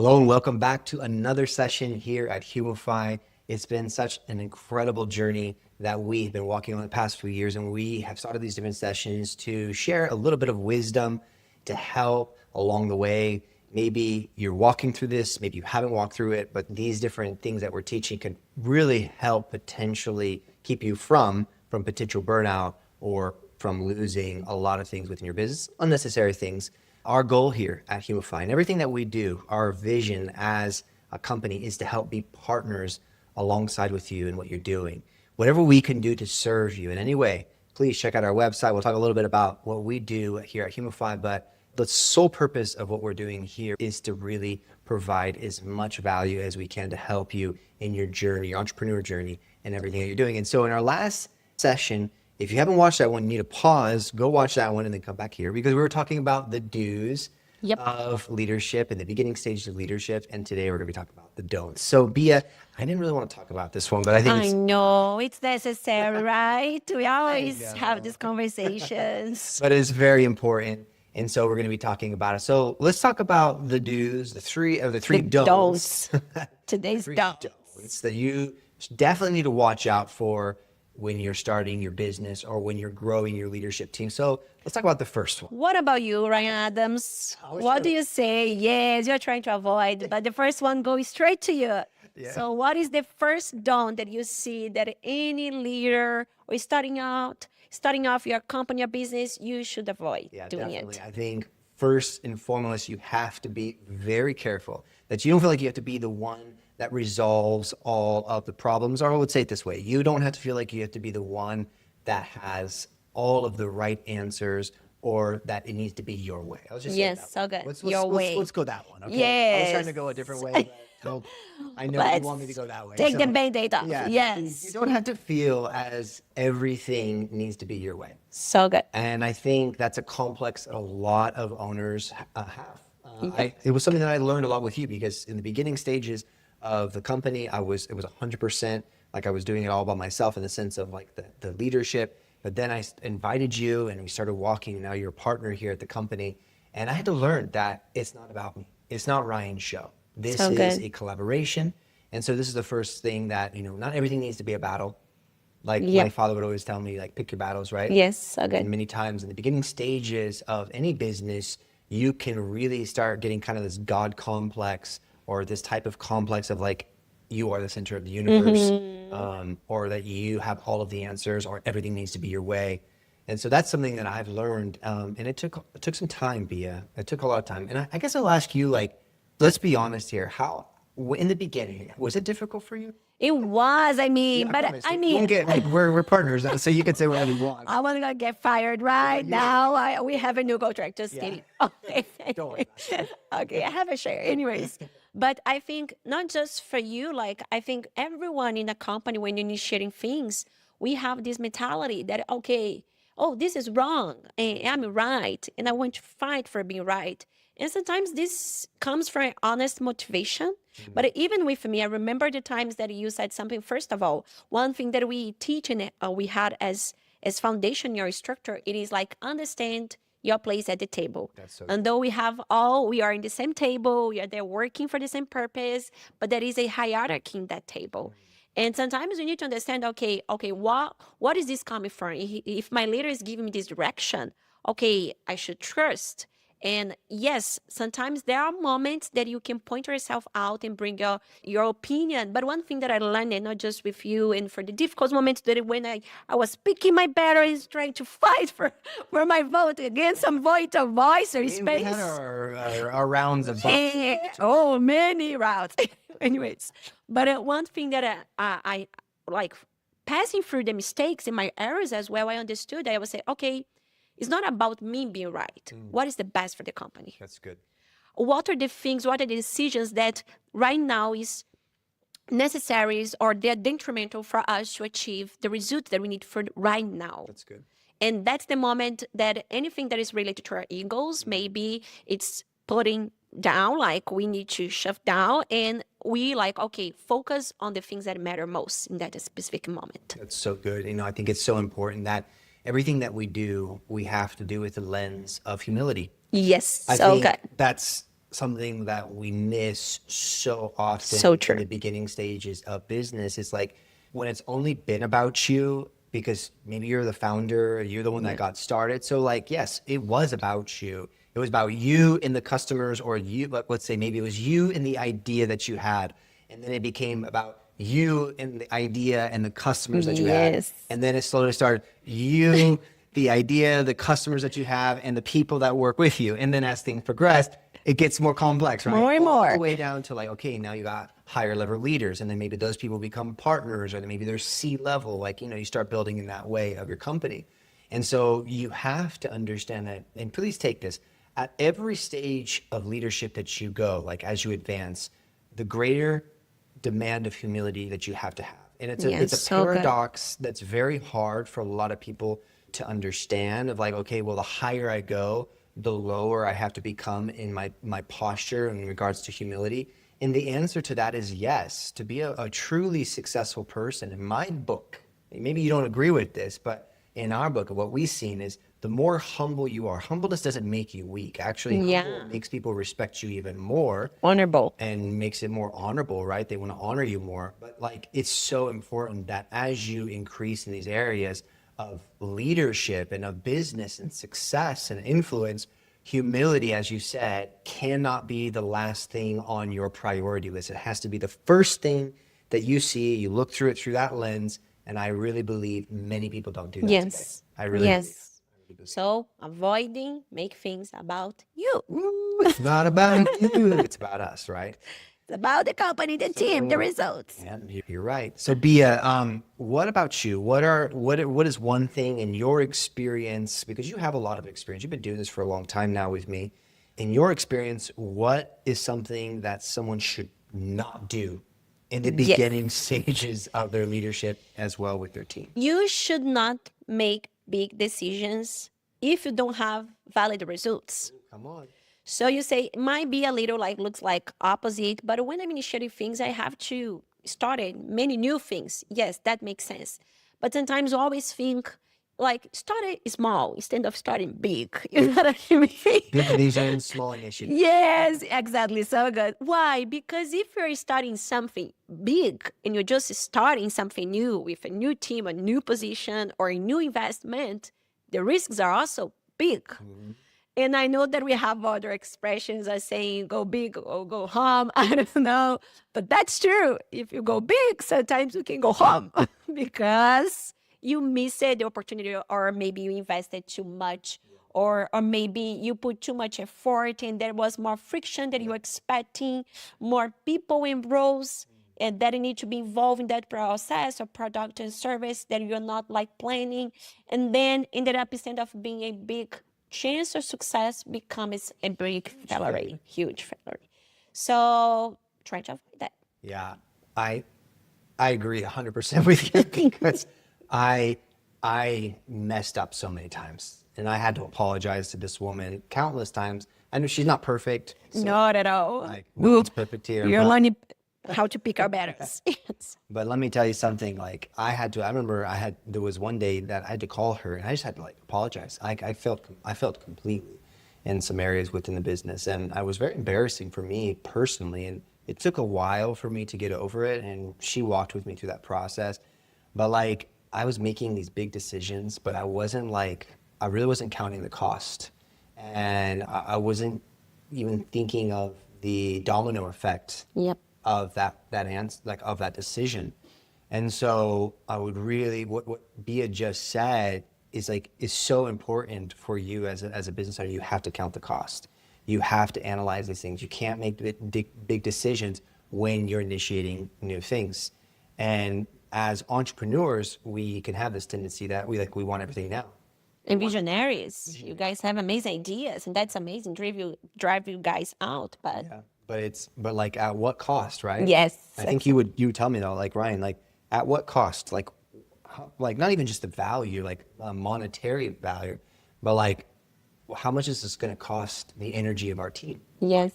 Hello and welcome back to another session here at Humify. It's been such an incredible journey that we've been walking on the past few years, and we have started these different sessions to share a little bit of wisdom to help along the way. Maybe you're walking through this, maybe you haven't walked through it, but these different things that we're teaching can really help potentially keep you from potential burnout or from losing a lot of things within your business, unnecessary things. Our goal here at Humify and everything that we do, our vision as a company is to help be partners alongside with you in what you're doing. Whatever we can do to serve you in any way, please check out our website. We'll talk a little bit about what we do here at Humify, but the sole purpose of what we're doing here is to really provide as much value as we can to help you in your journey, your entrepreneur journey, and everything that you're doing. And so in our last session, if you haven't watched that one, you need to pause, go watch that one, and then come back here because we were talking about the do's of leadership and the beginning stages of leadership. And today we're going to be talking about the don'ts. So Bia, I didn't really want to talk about this one, but I think I know it's necessary, right? We always have these conversations. but it's very important. And so we're going to be talking about it. So let's talk about the do's, the three don'ts. Today's don'ts That you definitely need to watch out for when you're starting your business or when you're growing your leadership team. So let's talk about the first one. What about you, Ryan Adams? What do you say? Yes, you're trying to avoid, but the first one goes straight to you. Yeah. So what is the first don't that you see that any leader or starting off your company or business, you should avoid doing Definitely. it? I think first and foremost, you have to be very careful that you don't feel like you have to be the one that resolves all of the problems. Or I would say it this way, you don't have to feel like you have to be the one that has all of the right answers or that it needs to be your way. I was just saying Yes, so good. Let's, let's go that one. Okay? I was trying to go a different way, but I know you want me to go that way. Take the Band-Aid off. Yeah, Yes. you don't have to feel as everything needs to be your way. So good. And I think that's a complex that a lot of owners have. It was something that I learned a lot with you because in the beginning stages of the company, it was 100% like I was doing it all by myself in the sense of like the leadership. But then I invited you and we started walking. Now you're a partner here at the company. And I had to learn that it's not about me. It's not Ryan's show. This is a collaboration. And so this is the first thing that, not everything needs to be a battle. Like my father would always tell me, like, pick your battles, right? Yes, so good. And many times in the beginning stages of any business, you can really start getting kind of this God complex or this type of complex of like, you are the center of the universe, or that you have all of the answers or everything needs to be your way. And so that's something that I've learned. And it took some time, Bia. It took a lot of time. And I guess I'll ask you, like, let's be honest here. In the beginning, was it difficult for you? It was, I mean, we're partners, so you can say whatever you want. I want to get fired right now. We have a new contract. Just kidding. Okay. Don't worry about it. Okay, I have a share. Anyways, but I think not just for you, like I think everyone in a company when you're initiating things, we have this mentality that, okay, oh, this is wrong and I'm right and I want to fight for being right. And sometimes this comes from honest motivation. But even with me, I remember the times that you said something. First of all, one thing that we teach and we had as foundation in your structure, it is like understand your place at the table. And though we are in the same table, we are there working for the same purpose, but there is a hierarchy in that table. And sometimes we need to understand, okay, what is this coming from? If my leader is giving me this direction, okay, I should trust. And yes, sometimes there are moments that you can point yourself out and bring your opinion. But one thing that I learned, and not just with you, and for the difficult moments that when I was picking my batteries, trying to fight for my vote against some voice or space. We had our rounds of many rounds. Anyways, but one thing that I like passing through the mistakes and my errors as well, I understood that I would say, okay, it's not about me being right. What is the best for the company? That's good. What are the decisions that right now is necessary or they're detrimental for us to achieve the results that we need for right now? That's good. And that's the moment that anything that is related to our egos, maybe it's putting down, like we need to shut down and we focus on the things that matter most in that specific moment. That's so good. I think it's so important that everything that we do, we have to do with the lens of humility. Yes, I so think good. That's something that we miss so often So in true. the beginning stages of business. It's like when it's only been about you because maybe you're the founder, or you're the one that got started. So like, yes, it was about you. It was about you and the customers, or you, let's say maybe it was you and the idea that you had. And then it became about you and the idea and the customers that you had. Yes. And then it slowly started you, the idea, the customers that you have, and the people that work with you. And then as things progressed, it gets more complex, right? More and All more. the way down to like, okay, now you got higher level leaders, and then maybe those people become partners, or then maybe they're C-level, like, you start building in that way of your company. And so you have to understand that, and please take this, at every stage of leadership that you go, like as you advance, the greater demand of humility that you have to have. And it's Yes, a so good. paradox that's very hard for a lot of people to understand, of like, okay, well, the higher I go, the lower I have to become in my posture in regards to humility. And the answer to that is yes. To be a truly successful person, in my book, maybe you don't agree with this, but in our book, what we've seen is the more humble you are, humbleness doesn't make you weak. Actually, Yeah. humble makes people respect you even more Honorable. and makes it more honorable, right? They want to honor you more. But like, it's so important that as you increase in these areas of leadership and of business and success and influence, humility, as you said, cannot be the last thing on your priority list. It has to be the first thing that you see. You look through it through that lens. And I really believe many people don't do that today. Yes. I really believe. Yes. So avoiding make things about you. Ooh, it's not about you. It's about us, right? It's about the company, the team, the results. Yeah, you're right. So Bia, what about you? What is one thing in your experience, because you have a lot of experience, you've been doing this for a long time now with me. In your experience, what is something that someone should not do in the Yes. beginning stages of their leadership as well with their team? You should not make big decisions if you don't have valid results. Come on. So you say it might be a little like looks like opposite, but when I'm initiating things, I have to start many new things. Yes, that makes sense. But sometimes I always think like start it small instead of starting big. You know what I mean? Big vision, small initiative. Yes, exactly. So good. Why? Because if you're starting something big and you're just starting something new with a new team, a new position, or a new investment, the risks are also big. And I know that we have other expressions as saying go big or go home. I don't know. But that's true. If you go big, sometimes you can go home because you missed the opportunity, or maybe you invested too much, or maybe you put too much effort and there was more friction than you were expecting, more people in roles and that need to be involved in that process of product and service that you're not like planning. And then ended up, instead of being a big chance of success, becomes a big failure, huge failure. So try to avoid that. Yeah, I agree 100% with you because I messed up so many times, and I had to apologize to this woman countless times. I know she's not perfect. So Not at all. like, no one's perfect here. You're But, learning how to pick our battles. Yes. but let me tell you something. Like I remember there was one day that I had to call her, and I just had to like apologize. I felt completely in some areas within the business, and I was very embarrassing for me personally, and it took a while for me to get over it. And she walked with me through that process. But like I was making these big decisions, but I really wasn't counting the cost, and I wasn't even thinking of the domino effect Yep. of that answer, like of that decision. And so I would really, what Bia just said is so important for you as a business owner. You have to count the cost. You have to analyze these things. You can't make big decisions when you're initiating new things. And as entrepreneurs, we can have this tendency that we want everything now. And visionaries, you guys have amazing ideas, and that's amazing. Drive you guys out, but Yeah. But like at what cost, right? yes, I think you would tell me though, like Ryan, like at what cost? Like not even just the value, like monetary value, but like how much is this going to cost the energy of our team? yes.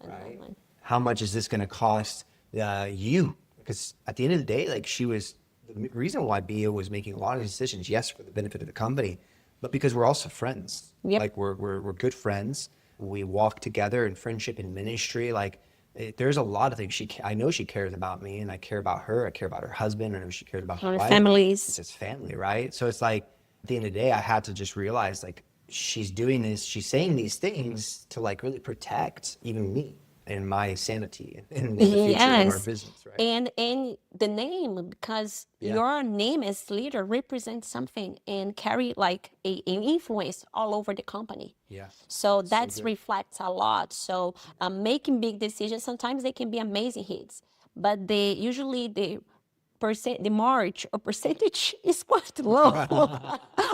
Right. How much is this going to cost you? Because at the end of the day, like the reason why Bia was making a lot of decisions, yes, for the benefit of the company, but because we're also friends. Yep. Like we're good friends. we walk together in friendship and ministry. Like there's a lot of things I know she cares about me, and I care about her. I care about her husband. I know she cares about her Our wife. families. It's just family, right? So it's like at the end of the day, I had to just realize like she's doing this, she's saying these things to like really protect even me and my sanity and the future of our Yes. business, right? And the name, because Yeah. your name as leader represents something and carry like an influence all over the company. Yeah. So that good. reflects a lot. So making big decisions, sometimes they can be amazing hits, but they usually the march or percentage is quite low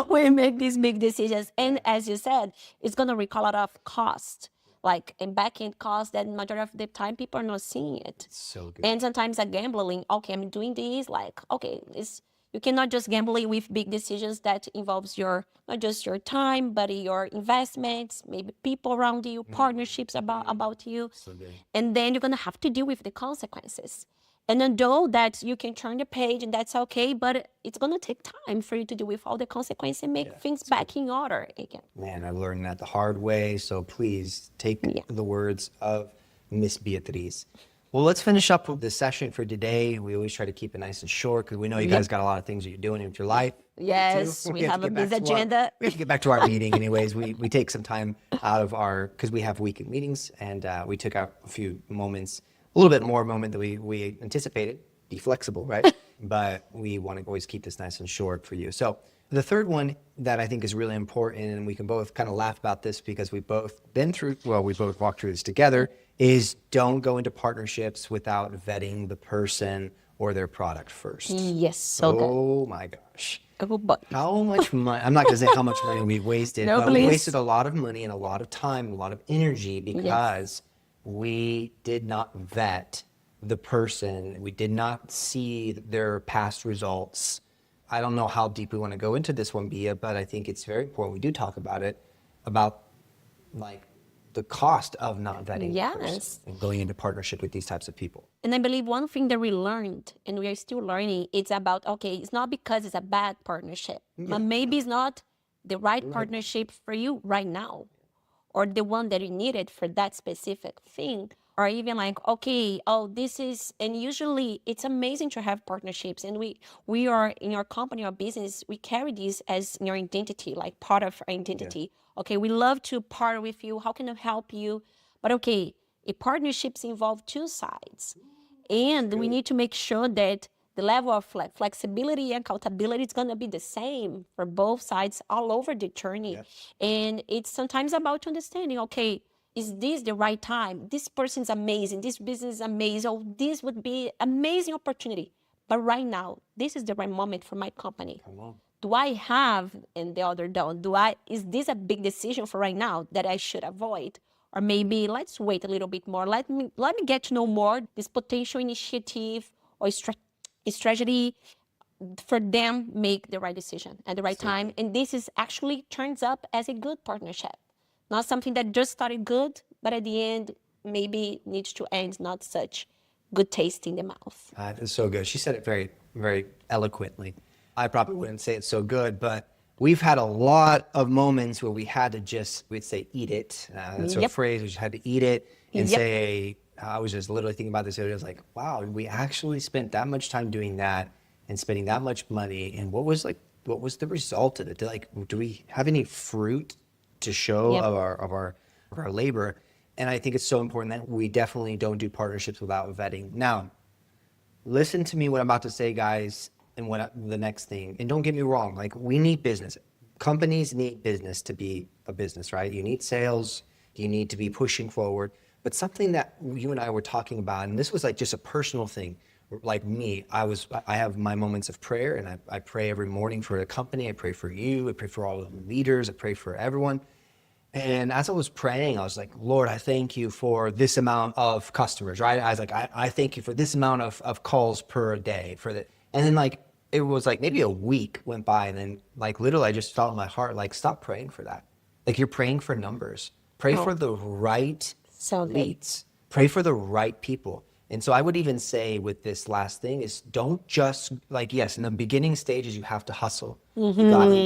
when you make these big decisions. And as you said, it's gonna recall a lot of cost, like in back end cost that majority of the time people are not seeing it. So good. And sometimes a gambling, okay, I'm doing this, like, okay, this you cannot just gamble with big decisions that involves your not just your time, but your investments, maybe people around you, partnerships about you. So good. And then you're gonna have to deal with the consequences. And then know that you can turn the page and that's okay, but it's gonna take time for you to deal with all the consequences and make things back in order again. Man, I learned that the hard way. So please take the words of Miss Beatriz. Well, let's finish up with the session for today. We always try to keep it nice and short because we know you guys got a lot of things that you're doing with your life. Yes, we have a busy agenda. We have to get back to our meeting anyways. We take some time out of because we have weekend meetings, and we took out a few moments, a little bit more moment than we anticipated. Be flexible, right? But we want to always keep this nice and short for you. So the third one that I think is really important, and we can both kind of laugh about this because we've both been through, well, we both walked through this together, is don't go into partnerships without vetting the person or their product first. Yes, so good. Oh my gosh. Oh, but How much money, I'm not going to say how much money we wasted, No, but we please. wasted a lot of money and a lot of time, and a lot of energy because we did not vet the person. We did not see their past results. I don't know how deep we want to go into this one, Bia, but I think it's very important. We do talk about it, about like the cost of not vetting the person Yes. and going into partnership with these types of people. And I believe one thing that we learned, and we are still learning, it's about, okay, it's not because it's a bad partnership, but maybe it's not the right partnership for you right now, or the one that you needed for that specific thing. Or even like, okay, oh, this is, and usually it's amazing to have partnerships. And we are in our company or business, we carry this as your identity, like part of our identity. Okay, we love to partner with you. How can I help you? But okay, partnerships involve two sides. And we need to make sure that the level of flexibility and accountability is going to be the same for both sides all over the journey. And it's sometimes about understanding, okay, is this the right time? This person's amazing. This business is amazing. Oh, this would be amazing opportunity. But right now, this is the right moment for my company. Do I have, and the other don't, is this a big decision for right now that I should avoid? Or maybe let's wait a little bit more. Let me get to know more this potential initiative or strategy for them make the right decision at the right time. And this is actually turns up as a good partnership. Not something that just started good, but at the end, maybe needs to end not such good taste in the mouth. It's so good. She said it very, very eloquently. I probably wouldn't say it's so good, but we've had a lot of moments where we had to just, we'd say, eat it. That's a phrase. We just had to eat it and say, I was just literally thinking about this. It was like, wow, we actually spent that much time doing that and spending that much money. And what was the result of it? Do we have any fruit to show of our labor? And I think it's so important that we definitely don't do partnerships without vetting. Now, listen to me what I'm about to say, guys, and the next thing. And don't get me wrong, like we need business. Companies need business to be a business, right? You need sales. You need to be pushing forward. But something that you and I were talking about, and this was like just a personal thing, like me, I have my moments of prayer, and I pray every morning for the company. I pray for you. I pray for all of the leaders. I pray for everyone. And as I was praying, I was like, Lord, I thank you for this amount of customers, right? I was like, I thank you for this amount of calls per day and then like, it was like maybe a week went by, and then like literally I just felt in my heart, like, stop praying for that. Like you're praying for numbers. Pray for the right leads. Pray for the right people. And so I would even say with this last thing is don't just like, yes, in the beginning stages, you have to hustle. You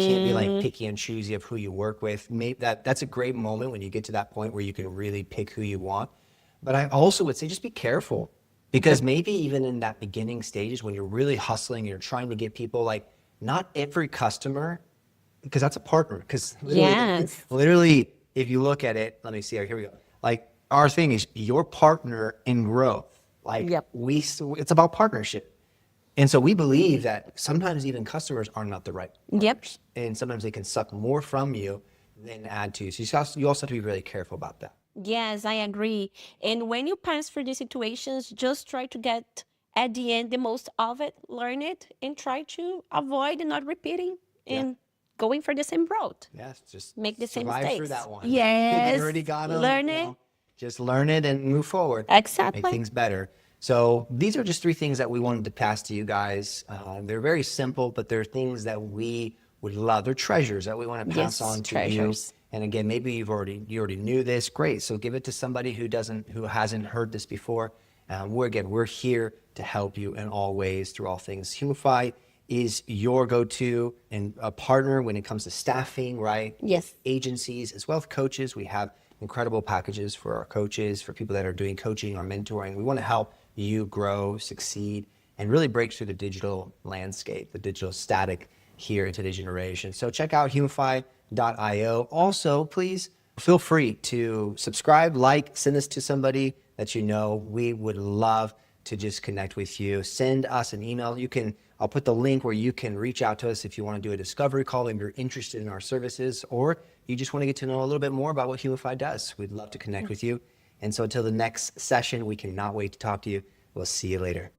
can't be like picky and choosy of who you work with. Maybe that's a great moment when you get to that point where you can really pick who you want. But I also would say just be careful because maybe even in that beginning stages when you're really hustling, and you're trying to get people, like not every customer, because that's a partner. Because Yes. literally, if you look at it, let me see, here we go. Like our thing is your partner in growth. Like Yep. it's about partnership. And so we believe that sometimes even customers are not the right Yep. partners. And sometimes they can suck more from you than add to you. So you also have to be really careful about that. Yes, I agree. And when you pass through these situations, just try to get at the end the most of it, learn it, and try to avoid not repeating Yeah. and going for the same road. Yes, just Make the same survive through mistakes. that one. Yes. You already got them. Learn it. Just learn it and move forward. Make Exactly. things better. So these are just 3 things that we wanted to pass to you guys. They're very simple, but they're things that we would love. They're treasures that we want to pass Yes, on to treasures. you. And again, maybe you already knew this. Great. So give it to somebody who hasn't heard this before. We're here to help you in all ways through all things. Humify is your go-to and a partner when it comes to staffing, right? Yes. Agencies as well as coaches. We have incredible packages for our coaches, for people that are doing coaching or mentoring. We want to help you grow, succeed, and really break through the digital landscape, the digital static here in today's generation. So check out humify.io. Also, please feel free to subscribe, send this to somebody that you know. We would love to just connect with you. Send us an email. I'll put the link where you can reach out to us if you want to do a discovery call, if you're interested in our services, or you just want to get to know a little bit more about what Humify does. We'd love to connect with you. And so until the next session, we cannot wait to talk to you. We'll see you later.